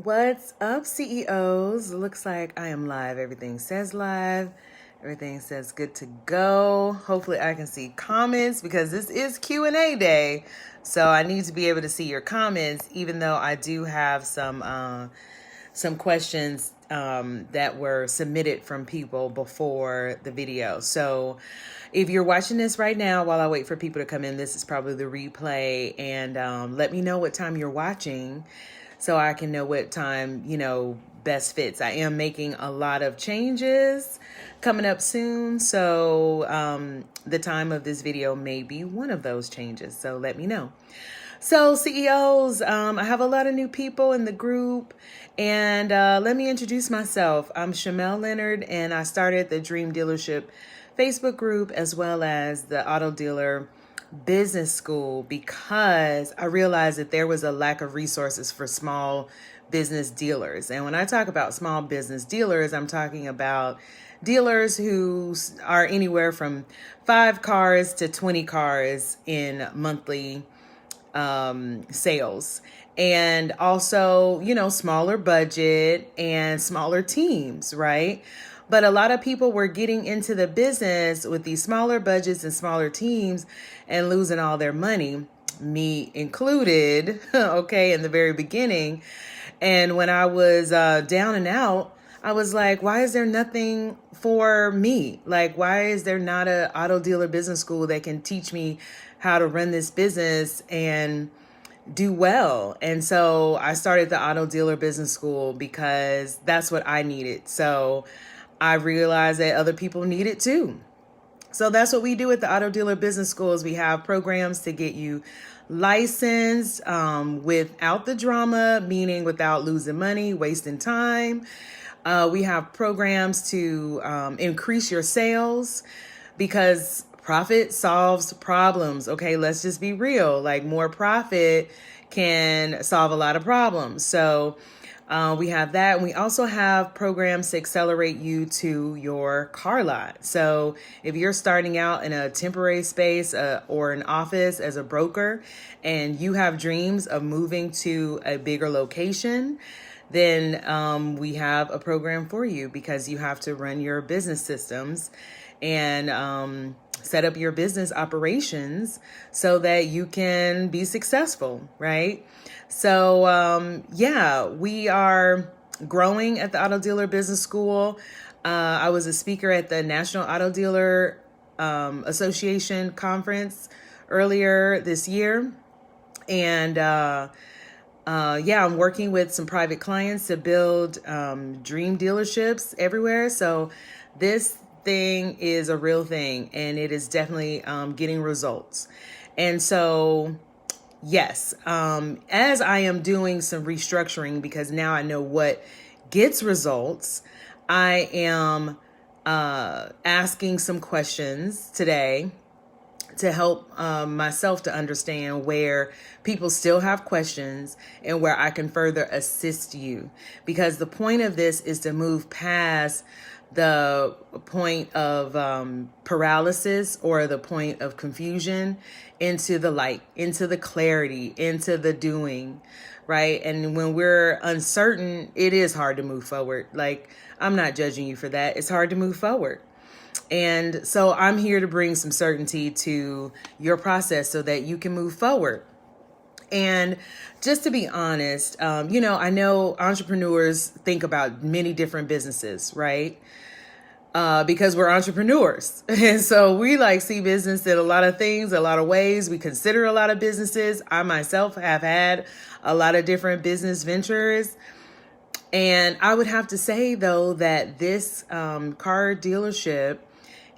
What's up, CEOs? Looks like I am live. Everything says live. Everything says good to go. Hopefully I can see comments because this is Q&A day. So I need to be able to see your comments, even though I do have some questions that were submitted from people before the video. So if you're watching this right now while I wait for people to come in, this is probably the replay. And let me know what time you're watching so I can know what time, best fits. I am making a lot of changes coming up soon. So the time of this video may be one of those changes. So let me know. So CEOs, I have a lot of new people in the group, and let me introduce myself. I'm Shamel Leonard, and I started the Dream Dealership Facebook group as well as the Auto Dealer Business School because I realized that there was a lack of resources for small business dealers. And when I talk about small business dealers, I'm talking about dealers who are anywhere from 5 cars to 20 cars in monthly sales, and also, smaller budget and smaller teams, right? But a lot of people were getting into the business with these smaller budgets and smaller teams and losing all their money, me included, okay, in the very beginning. And when I was down and out, I was like, why is there nothing for me? Like, why is there not an auto dealer business school that can teach me how to run this business and do well? And so I started the Auto Dealer Business School because that's what I needed. So I realized that other people need it too. So that's what we do at the Auto Dealer Business Schools. We have programs to get you licensed without the drama, meaning without losing money, wasting time. We have programs to increase your sales because profit solves problems. Okay, let's just be real. Like, more profit can solve a lot of problems. So we have that. And we also have programs to accelerate you to your car lot. So if you're starting out in a temporary space or an office as a broker and you have dreams of moving to a bigger location, then we have a program for you because you have to run your business systems and set up your business operations so that you can be successful, right? So yeah, we are growing at the Auto Dealer Business School. I was a speaker at the National Auto Dealer Association conference earlier this year. And yeah, I'm working with some private clients to build dream dealerships everywhere. So this thing is a real thing, and it is definitely getting results. And so, yes, as I am doing some restructuring, because now I know what gets results, I am asking some questions today to help myself to understand where people still have questions and where I can further assist you. Because the point of this is to move past the point of paralysis or the point of confusion into the light, into the clarity, into the doing, right? And when we're uncertain, it is hard to move forward. Like, I'm not judging you for that. It's hard to move forward. And so I'm here to bring some certainty to your process so that you can move forward. And just to be honest, I know entrepreneurs think about many different businesses, right? Because we're entrepreneurs. And so we see business in a lot of things, a lot of ways. We consider a lot of businesses. I myself have had a lot of different business ventures. And I would have to say, though, that this car dealership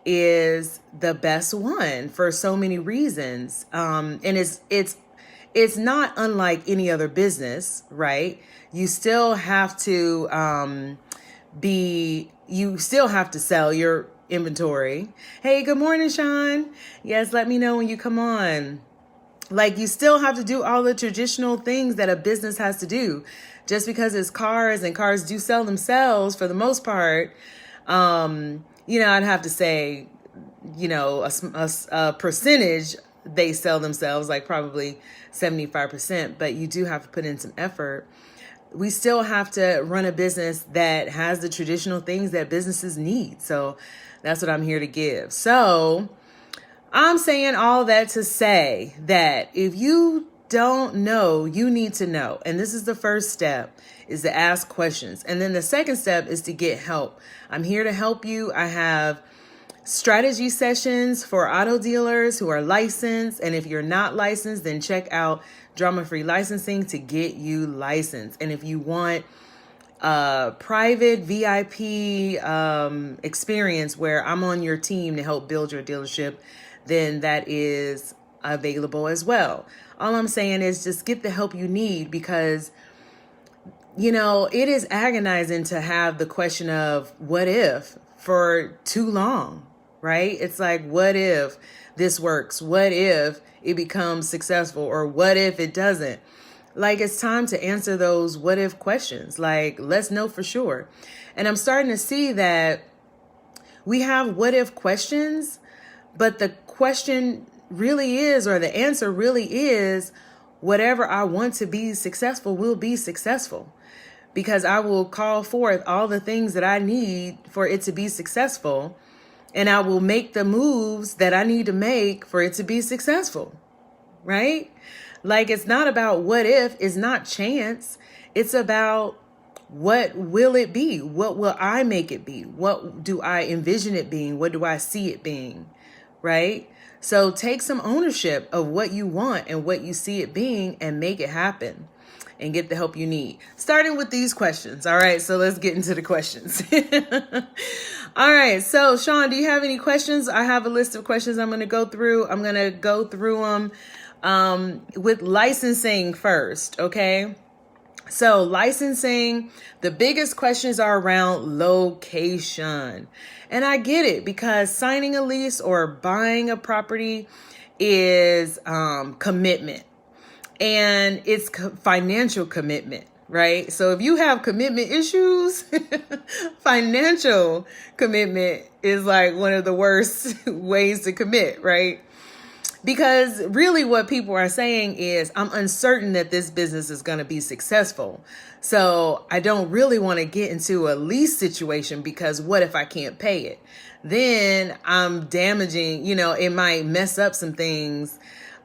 is the best one for so many reasons. And it's not unlike any other business, right? You still have to you still have to sell your inventory. Hey, good morning, Sean. Yes, let me know when you come on. Like, you still have to do all the traditional things that a business has to do. Just because it's cars and cars do sell themselves for the most part, I'd have to say, a percentage they sell themselves, like probably 75%, but you do have to put in some effort. we still have to run a business that has the traditional things that businesses need. So that's what I'm here to give. So I'm saying all that to say that if you don't know, you need to know. And this is the first step, is to ask questions. And then the second step is to get help. I'm here to help you. I have strategy sessions for auto dealers who are licensed. And if you're not licensed, then check out Drama Free Licensing to get you licensed. And if you want a private VIP experience where I'm on your team to help build your dealership, then that is available as well. All I'm saying is just get the help you need, because it is agonizing to have the question of what if for too long, right? It's like, what if this works? What if it becomes successful? Or what if it doesn't? Like, it's time to answer those what if questions. Like, let's know for sure. And I'm starting to see that we have what if questions, but the question really is, or the answer really is, whatever I want to be successful will be successful, because I will call forth all the things that I need for it to be successful, and I will make the moves that I need to make for it to be successful, right? Like, it's not about what if, it's not chance. It's about what will it be? What will I make it be? What do I envision it being? What do I see it being? Right? So take some ownership of what you want and what you see it being, and make it happen, and get the help you need. Starting with these questions. All right. So let's get into the questions. All right. So Sean, do you have any questions? I have a list of questions I'm going to go through. I'm going to go through them with licensing first. Okay. So licensing, the biggest questions are around location. And I get it, because signing a lease or buying a property is commitment, and it's financial commitment, right? So if you have commitment issues, financial commitment is like one of the worst ways to commit, right? Because really what people are saying is, I'm uncertain that this business is going to be successful. So I don't really want to get into a lease situation, because what if I can't pay it? Then I'm damaging, it might mess up some things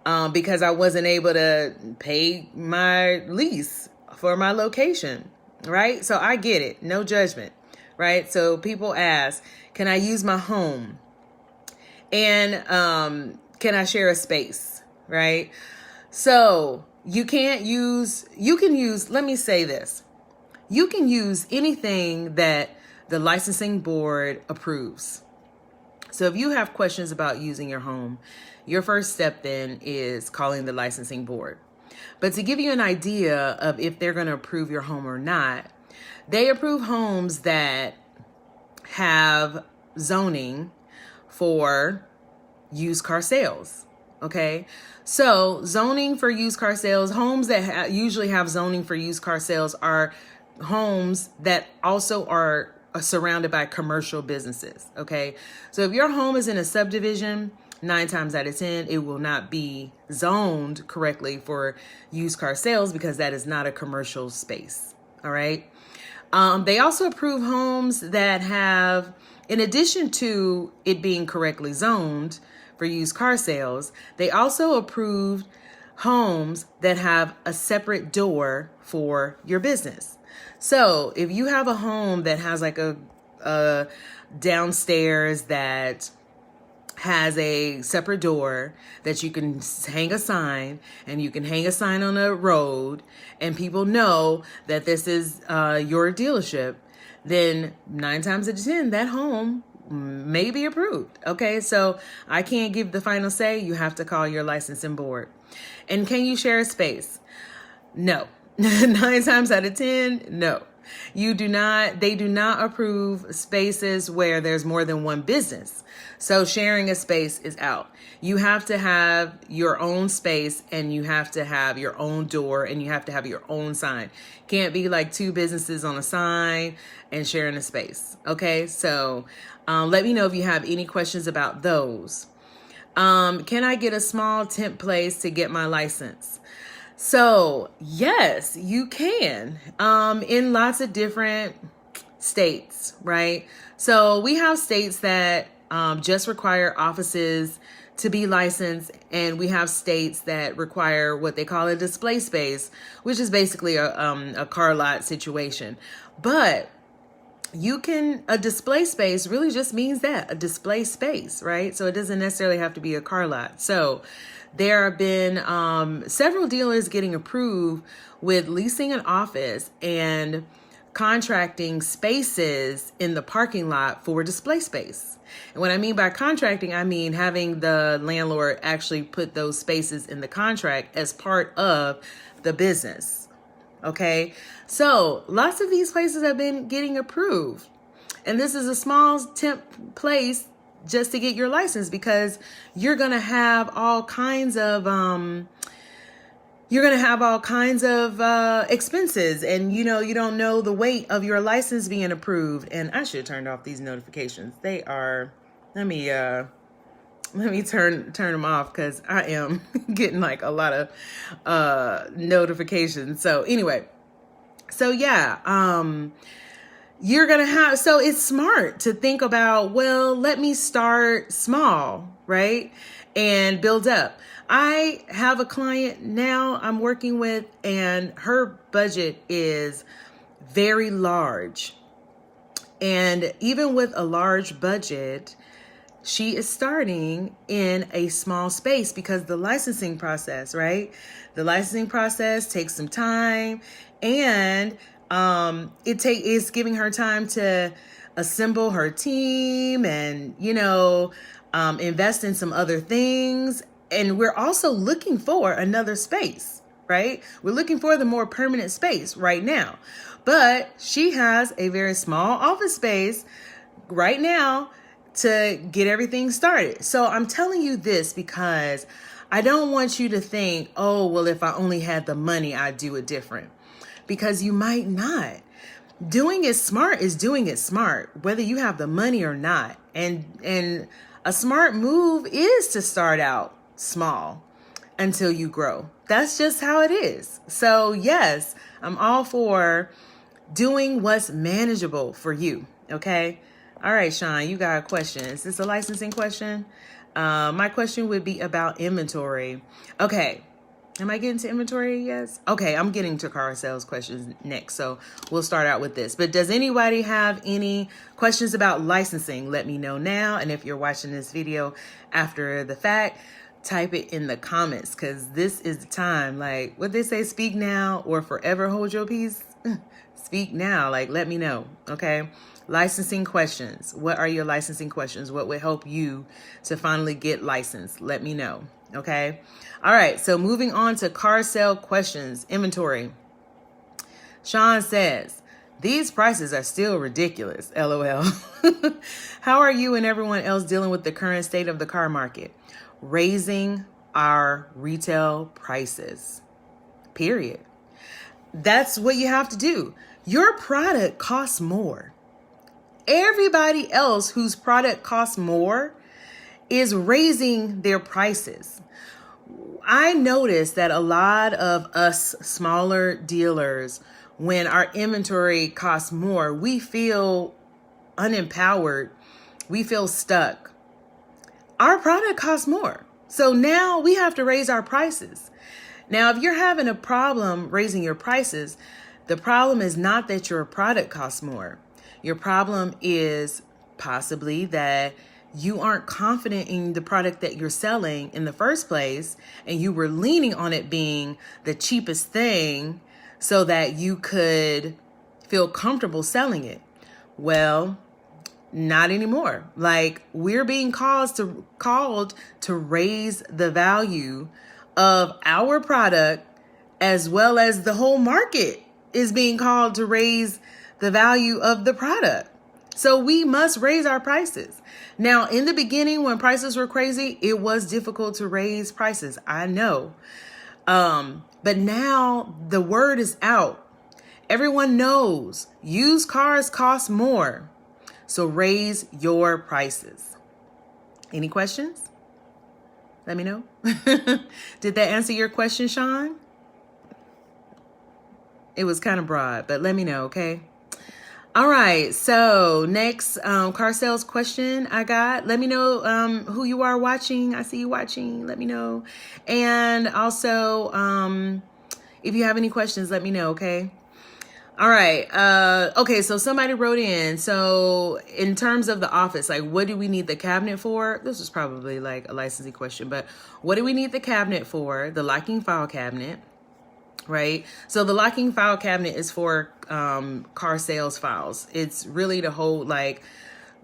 because I wasn't able to pay my lease for my location, right? So I get it. No judgment, right? So people ask, can I use my home? And can I share a space, right? So you can use, let me say this. You can use anything that the licensing board approves. So if you have questions about using your home, your first step then is calling the licensing board. But to give you an idea of if they're going to approve your home or not, they approve homes that have zoning for used car sales. Okay. So zoning for used car sales, homes that usually have zoning for used car sales are homes that also are surrounded by commercial businesses. Okay. So if your home is in a subdivision, 9 times out of 10, it will not be zoned correctly for used car sales, because that is not a commercial space. All right. They also approve homes that have, in addition to it being correctly zoned for used car sales, they also approved homes that have a separate door for your business. So if you have a home that has like a downstairs that has a separate door that you can hang a sign, and you can hang a sign on a road, and people know that this is your dealership, then 9 times out of 10, that home may be approved. Okay, so I can't give the final say. You have to call your licensing board. And can you share a space? No. 9 times out of 10, no. They do not approve spaces where there's more than one business. So sharing a space is out. You have to have your own space, and you have to have your own door, and you have to have your own sign. Can't be like 2 businesses on a sign and sharing a space. Okay, so let me know if you have any questions about those. Can I get a small temp place to get my license? So yes, you can, in lots of different states, right? So we have states that just require offices to be licensed, and we have states that require what they call a display space, which is basically a car lot situation. But a display space really just means that, a display space, right? So it doesn't necessarily have to be a car lot. So there have been several dealers getting approved with leasing an office and contracting spaces in the parking lot for display space. And what I mean by contracting, I mean having the landlord actually put those spaces in the contract as part of the business. Okay, so lots of these places have been getting approved. And this is a small temp place just to get your license, because you're going to have all kinds of expenses, and you don't know the weight of your license being approved. And I should have turned off these notifications. They are, let me turn them off, because I am getting like a lot of notifications. So anyway, so yeah, you're gonna have, so it's smart to think about, well, let me start small, right, and build up. I have a client now I'm working with, and her budget is very large. And even with a large budget, she is starting in a small space, because the licensing process, right? The licensing process takes some time, and it's giving her time to assemble her team and, invest in some other things. And we're also looking for another space, right? We're looking for the more permanent space right now. But she has a very small office space right now to get everything started. So I'm telling you this because I don't want you to think, oh, well, if I only had the money, I'd do it different. Because you might not. Doing it smart is doing it smart, whether you have the money or not. And a smart move is to start out small until you grow. That's just how it is. So yes, I'm all for doing what's manageable for you. Okay. All right, Sean, you got a question. Is this a licensing question? My question would be about inventory. Okay. Am I getting to inventory? Yes. Okay, I'm getting to car sales questions next. So we'll start out with this. But does anybody have any questions about licensing? Let me know now. And if you're watching this video after the fact, type it in the comments, because this is the time. Like what they say, speak now or forever hold your peace. Speak now. Like, let me know. Okay. Licensing questions. What are your licensing questions? What would help you to finally get licensed? Let me know. Okay. All right. So moving on to car sale questions, inventory. Sean says, these prices are still ridiculous. LOL. How are you and everyone else dealing with the current state of the car market? Raising our retail prices. Period. That's what you have to do. Your product costs more. Everybody else whose product costs more is raising their prices. I noticed that a lot of us smaller dealers, when our inventory costs more, we feel unempowered. We feel stuck. Our product costs more. So now we have to raise our prices. Now, if you're having a problem raising your prices, the problem is not that your product costs more. Your problem is possibly that you aren't confident in the product that you're selling in the first place, and you were leaning on it being the cheapest thing so that you could feel comfortable selling it. Well, not anymore. Like, we're being called to raise the value of our product, as well as the whole market is being called to raise the value of the product. So we must raise our prices. Now, in the beginning, when prices were crazy, it was difficult to raise prices. I know. But now the word is out. Everyone knows used cars cost more. So raise your prices. Any questions? Let me know. Did that answer your question, Sean? It was kind of broad, but let me know, okay? All right, so next car sales question I got. Let me know who you are watching. I see you watching. Let me know. And also, if you have any questions, let me know, okay? All right. Okay, so somebody wrote in. So in terms of the office, like what do we need the cabinet for? This was probably like a licensing question, but what do we need the cabinet for? The locking file cabinet. Right. So the locking file cabinet is for car sales files. It's really to hold like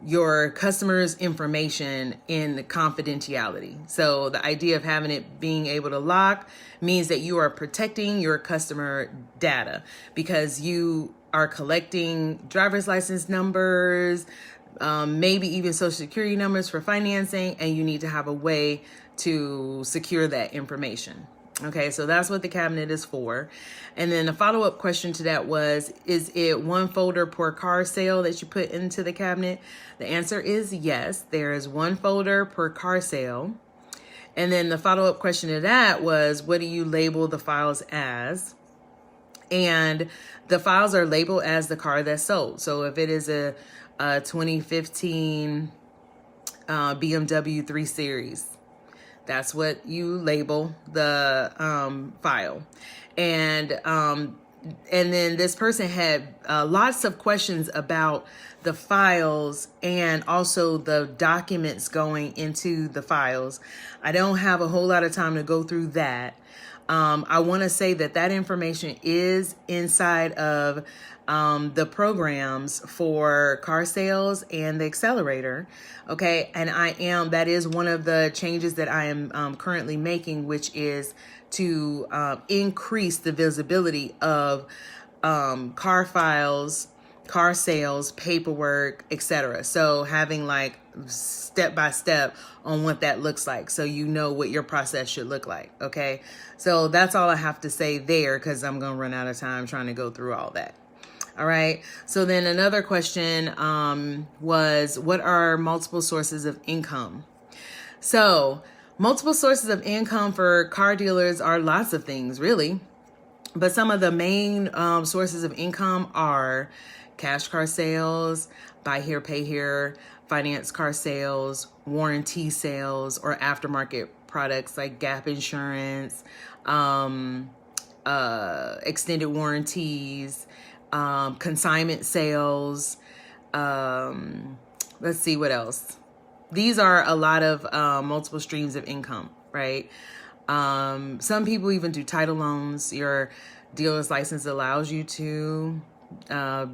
your customer's information in confidentiality. So the idea of having it being able to lock means that you are protecting your customer data because you are collecting driver's license numbers, maybe even social security numbers for financing, and you need to have a way to secure that information. Okay, so that's what the cabinet is for. And then the follow-up question to that was, is it one folder per car sale that you put into the cabinet? The answer is yes, there is one folder per car sale. And then the follow-up question to that was, what do you label the files as? And the files are labeled as the car that's sold. So if it is a 2015 BMW 3 Series, that's what you label the file. And then this person had lots of questions about the files and also the documents going into the files. I don't have a whole lot of time to go through that. I want to say that information is inside of the programs for car sales and the accelerator. Okay. And that is one of the changes that I am currently making, which is to increase the visibility of car files, car sales, paperwork, etc. So having like step by step on what that looks like, so you know what your process should look like. Okay, so that's all I have to say there because I'm gonna run out of time trying to go through all that. All right, so then another question was, what are multiple sources of income? So multiple sources of income for car dealers are lots of things, really. But some of the main sources of income are cash car sales, buy here, pay here, finance car sales, warranty sales, or aftermarket products like gap insurance, extended warranties, consignment sales. Let's see what else. These are a lot of multiple streams of income, right? Some people even do title loans. Your dealer's license allows you to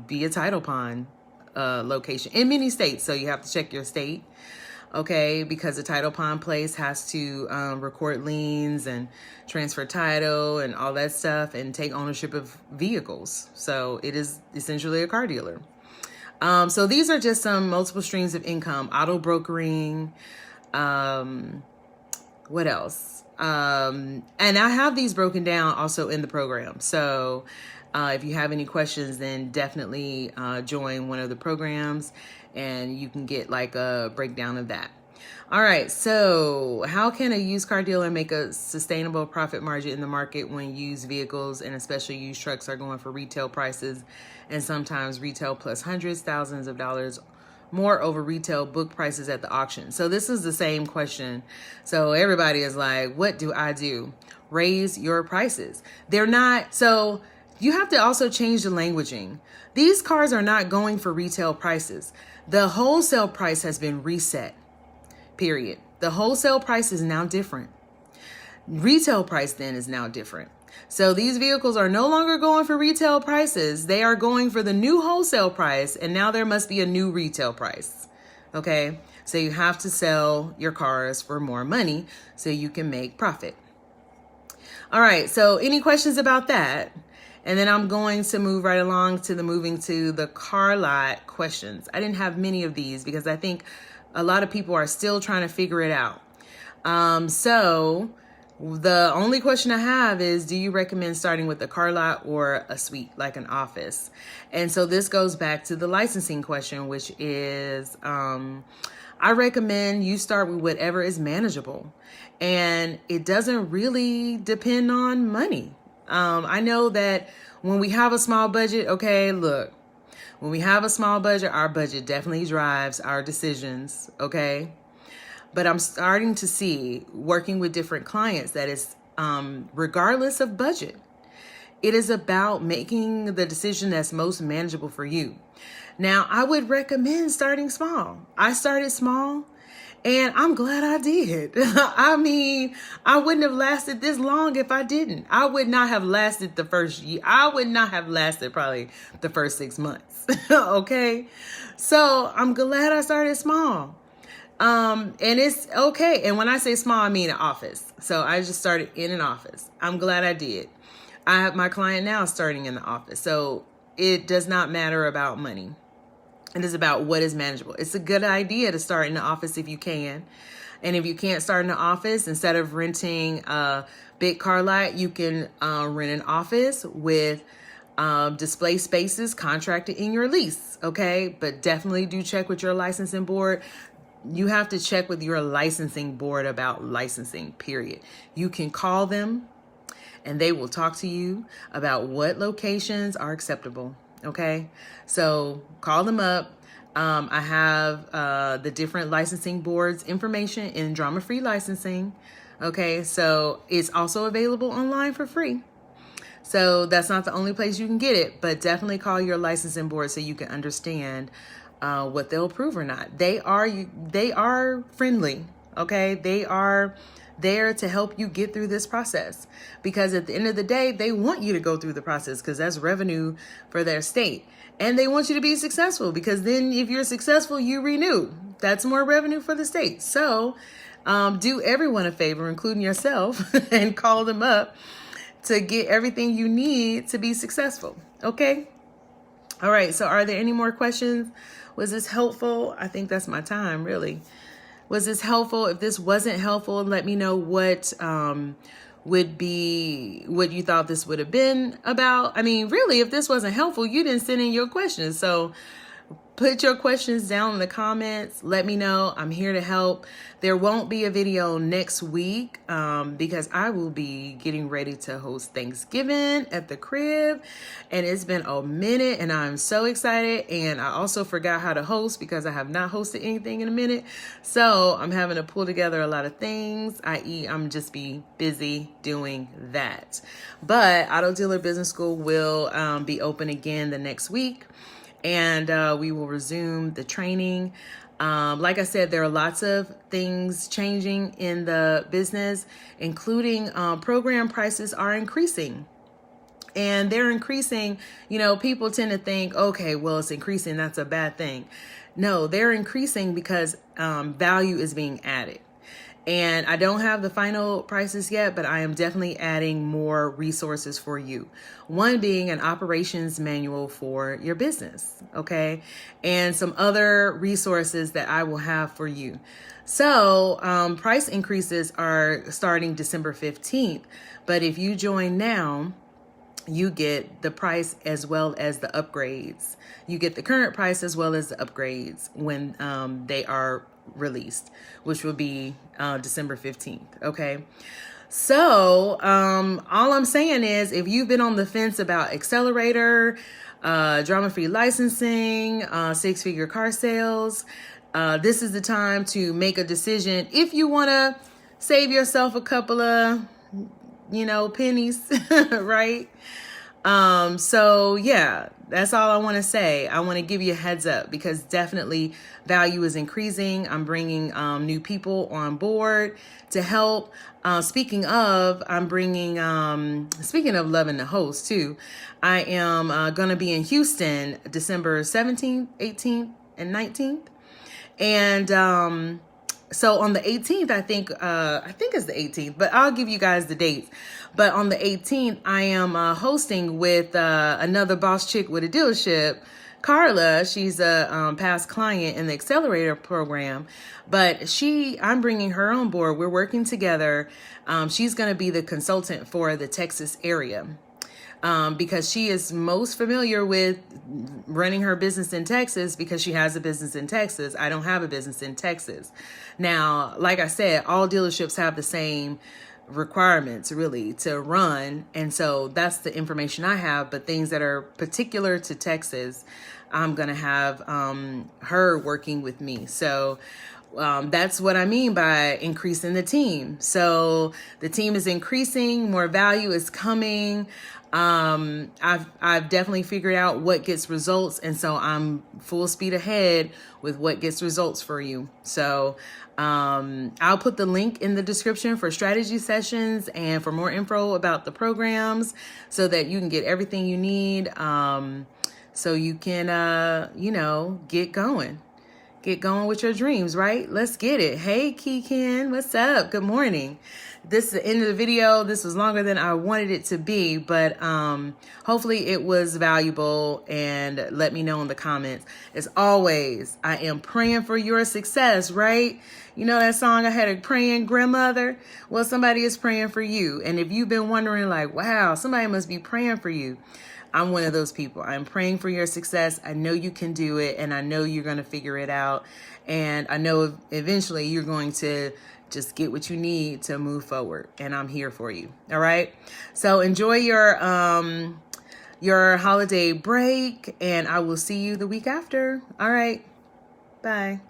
be a title pawn location in many states. So you have to check your state, okay? Because the title pawn place has to record liens and transfer title and all that stuff and take ownership of vehicles. So it is essentially a car dealer. So these are just some multiple streams of income. Auto brokering. What else? And I have these broken down also in the program. So if you have any questions, then definitely join one of the programs and you can get like a breakdown of that. All right, so how can a used car dealer make a sustainable profit margin in the market when used vehicles and especially used trucks are going for retail prices and sometimes retail plus hundreds, thousands of dollars more over retail book prices at the auction? So this is the same question. So everybody is like, what do I do? Raise your prices. They're not. So you have to also change the languaging. These cars are not going for retail prices. The wholesale price has been reset, period. The wholesale price is now different. Retail price then is now different. So these vehicles are no longer going for retail prices. They are going for the new wholesale price, and now there must be a new retail price. Okay, so you have to sell your cars for more money so you can make profit. All right, so any questions about that? And then I'm going to move right along to moving to the car lot questions. I didn't have many of these because I think a lot of people are still trying to figure it out. So the only question I have is, do you recommend starting with a car lot or a suite, like an office? And so this goes back to the licensing question, which is, I recommend you start with whatever is manageable. And it doesn't really depend on money. I know that when we have a small budget, okay, look, when we have a small budget, our budget definitely drives our decisions, okay? But I'm starting to see, working with different clients, that is, regardless of budget, it is about making the decision that's most manageable for you. Now, I would recommend starting small. I started small, and I'm glad I did. I mean, I wouldn't have lasted this long if I didn't. I would not have lasted the first year. I would not have lasted probably the first 6 months. Okay. So I'm glad I started small. And it's okay. And when I say small, I mean an office. So I just started in an office. I'm glad I did. I have my client now starting in the office. So it does not matter about money. It is about what is manageable. It's a good idea to start in the office if you can. And if you can't start in the office, instead of renting a big car lot, you can rent an office with display spaces contracted in your lease. Okay. But definitely do check with your licensing board. You have to check with your licensing board about licensing, period. You can call them and they will talk to you about what locations are acceptable. Okay, so call them up. I have the different licensing boards information in Drama Free Licensing. Okay, so it's also available online for free. So that's not the only place you can get it, but definitely call your licensing board so you can understand what they'll approve or not. They are friendly. Okay, they are there to help you get through this process, because at the end of the day, they want you to go through the process because that's revenue for their state, and they want you to be successful, because then if you're successful, you renew. That's more revenue for the state. So do everyone a favor, including yourself, and call them up to get everything you need to be successful. Okay. All right. So are there any more questions? Was this helpful? I think that's my time, really. Was this helpful? If this wasn't helpful, let me know what would be what you thought this would have been about. I mean, really, if this wasn't helpful, you didn't send in your questions. So put your questions down in the comments. Let me know. I'm here to help. There won't be a video next week because I will be getting ready to host Thanksgiving at the crib. And it's been a minute and I'm so excited. And I also forgot how to host because I have not hosted anything in a minute. So I'm having to pull together a lot of things, i.e. I'm just be busy doing that. But Auto Dealer Business School will be open again the next week. And we will resume the training. Like I said, there are lots of things changing in the business, including program prices are increasing. And they're increasing, people tend to think, okay, well, it's increasing, that's a bad thing. No, they're increasing because value is being added. And I don't have the final prices yet, but I am definitely adding more resources for you. One being an operations manual for your business, okay? And some other resources that I will have for you. So price increases are starting December 15th. But if you join now, you get the price as well as the upgrades. You get the current price as well as the upgrades when they are released, which will be December 15th. Okay. So all I'm saying is, if you've been on the fence about Accelerator, Drama Free Licensing, 6-figure car sales, this is the time to make a decision. If you want to save yourself a couple of, pennies, right? So yeah, that's all I want to say. I want to give you a heads up because definitely value is increasing. I'm bringing new people on board to help. Speaking of, I'm bringing, speaking of loving the host too, I am going to be in Houston, December 17th, 18th, and 19th. And so on the 18th, I think it's the 18th, but I'll give you guys the dates. But on the 18th, I am hosting with another boss chick with a dealership, Carla. She's a past client in the Accelerator program, but I'm bringing her on board. We're working together. She's going to be the consultant for the Texas area. Because she is most familiar with running her business in Texas because she has a business in Texas. I don't have a business in Texas. Now, like I said, all dealerships have the same requirements really to run. And so that's the information I have. But things that are particular to Texas, I'm going to have her working with me. So that's what I mean by increasing the team. So the team is increasing, more value is coming. I've definitely figured out what gets results, and so I'm full speed ahead with what gets results for you. So I'll put the link in the description for strategy sessions and for more info about the programs, so that you can get everything you need. So you can, get going. Get going with your dreams, right? Let's get it. Hey, Keegan, what's up? Good morning. This is the end of the video. This was longer than I wanted it to be, but hopefully it was valuable, and let me know in the comments. As always, I am praying for your success, right? You know that song, I had a praying grandmother? Well, somebody is praying for you. And if you've been wondering like, wow, somebody must be praying for you, I'm one of those people. I'm praying for your success. I know you can do it, and I know you're going to figure it out. And I know eventually you're going to just get what you need to move forward, and I'm here for you. All right. So enjoy your holiday break, and I will see you the week after. All right. Bye.